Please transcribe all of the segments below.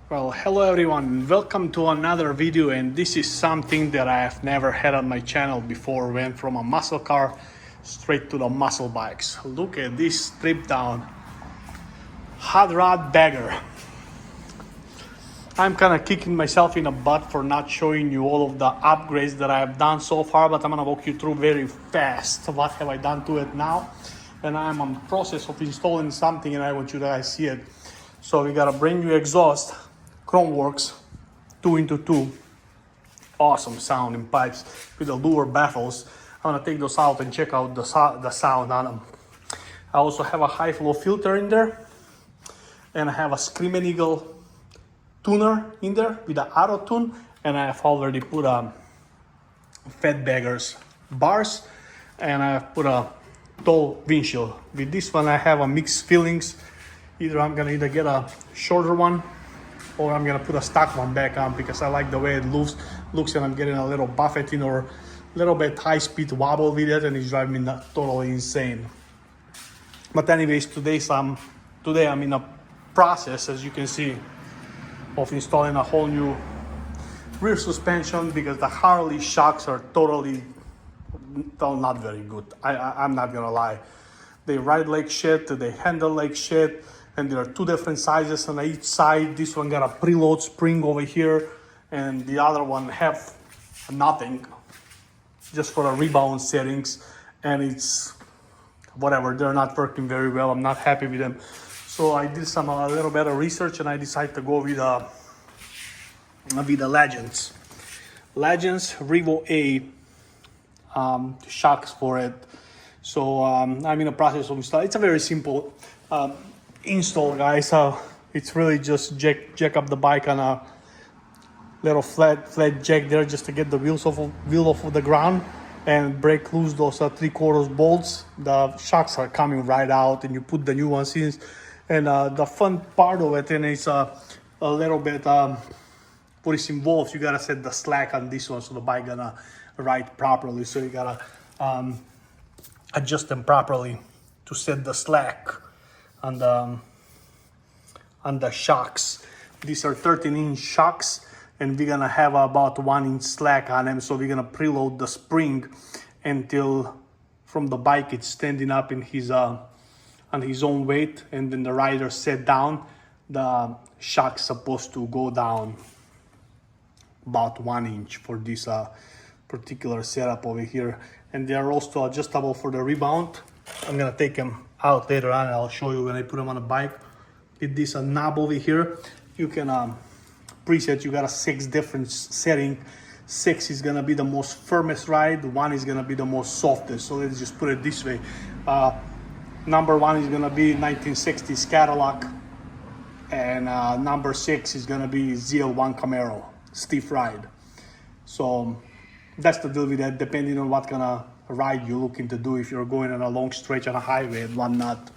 Well, hello everyone, welcome to another video, and this is something that I have never had on my channel before. Went from a muscle car straight to the muscle bikes. Look at this stripped down hot rod bagger. I'm kind of kicking myself in the butt for not showing you all of the upgrades that I have done so far, but I'm gonna walk you through very fast what have I done to it now. And I'm on the process of installing something and I want you to guys see it. So we got a brand new exhaust, Chromeworks 2x2, awesome sounding pipes with the lower baffles. I'm gonna take those out and check out the sound on them. I also have a high flow filter in there, and I have a Screaming Eagle tuner in there with the auto tune, and I have already put Fat Baggers bars, and I have put a tall windshield. With this one I have a mixed feelings. I'm gonna either get a shorter one or I'm gonna put a stock one back on because I like the way it looks and I'm getting a little buffeting or a little bit high speed wobble with it, and it's driving me totally insane. But anyways, today I'm in a process, as you can see, of installing a whole new rear suspension because the Harley shocks are totally not very good. I'm not gonna lie. They ride like shit, they handle like shit, and there are two different sizes on each side. This one got a preload spring over here, and the other one have nothing, just for the rebound settings, and it's whatever. They're not working very well. I'm not happy with them. So I did a little bit of research and I decided to go with the Legends REVO-A shocks for it. So I'm in the process of installing. It's a very simple install, guys. It's really just jack up the bike on a little flat jack there, just to get the wheel off of the ground and break loose those 3/4 bolts. The shocks are coming right out, and you put the new ones in. And the fun part of it, and it's a little bit what is involved. You gotta set the slack on this one so the bike gonna ride properly. So you gotta adjust them properly to set the slack on the shocks. These are 13-inch shocks, and we're gonna have about 1-inch slack on them. So we're gonna preload the spring until from the bike it's standing up in his on his own weight, and then the rider set down, the shock's supposed to go down about 1 inch for this particular setup over here. And they are also adjustable for the rebound. I'm gonna take them out later on and I'll show you when I put them on the bike. With this knob over here, you can preset. You got a 6 different setting. 6 is gonna be the most firmest ride, 1 is gonna be the most softest. So let's just put it this way. Number 1 is gonna be 1960s Cadillac, and number 6 is gonna be ZL1 Camaro, stiff ride. So that's the deal with that, depending on what kind of ride you're looking to do. If you're going on a long stretch on a highway and whatnot,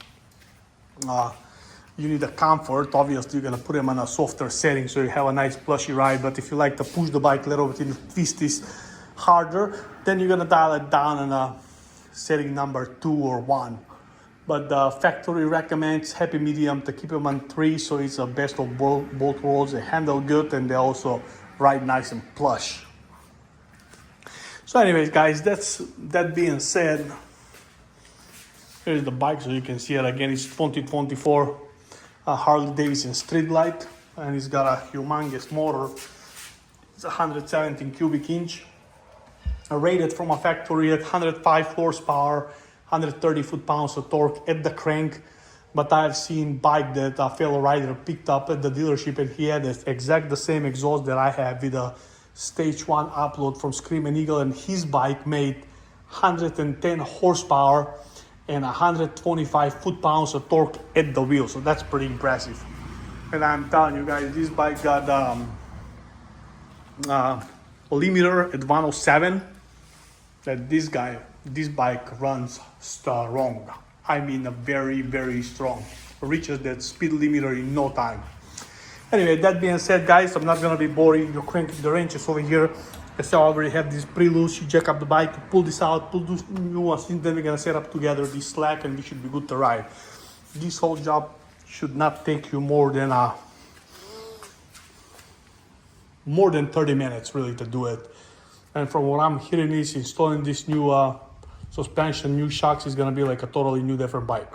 you need a comfort. Obviously, you're gonna put them on a softer setting so you have a nice plushy ride. But if you like to push the bike a little bit and the twist is harder, then you're gonna dial it down on a setting number 2 or 1. But the factory recommends happy medium to keep them on 3, so it's the best of both worlds. They handle good and they also ride nice and plush. So anyways, guys, that being said, here's the bike so you can see it again. It's 2024 Harley Davidson Street Glide, and it's got a humongous motor. It's 117 cubic inch, rated from a factory at 105 horsepower, 130 foot-pounds of torque at the crank. But I've seen bike that a fellow rider picked up at the dealership, and he had the same exhaust that I have with a Stage 1 upload from Screaming Eagle, and his bike made 110 horsepower and 125 foot-pounds of torque at the wheel. So that's pretty impressive. And I'm telling you guys, this bike got limiter at 107. That this bike runs strong. I mean, very, very strong. Reaches that speed limiter in no time. Anyway, that being said, guys, I'm not gonna be boring. You're cranking the wrenches over here. As I already have this pre-loose, you jack up the bike, you pull this out, pull this new ones in, then we're gonna set up together this slack and we should be good to ride. This whole job should not take you more than more than 30 minutes really to do it. And from what I'm hearing is installing this new suspension, new shocks is gonna be like a totally new different bike.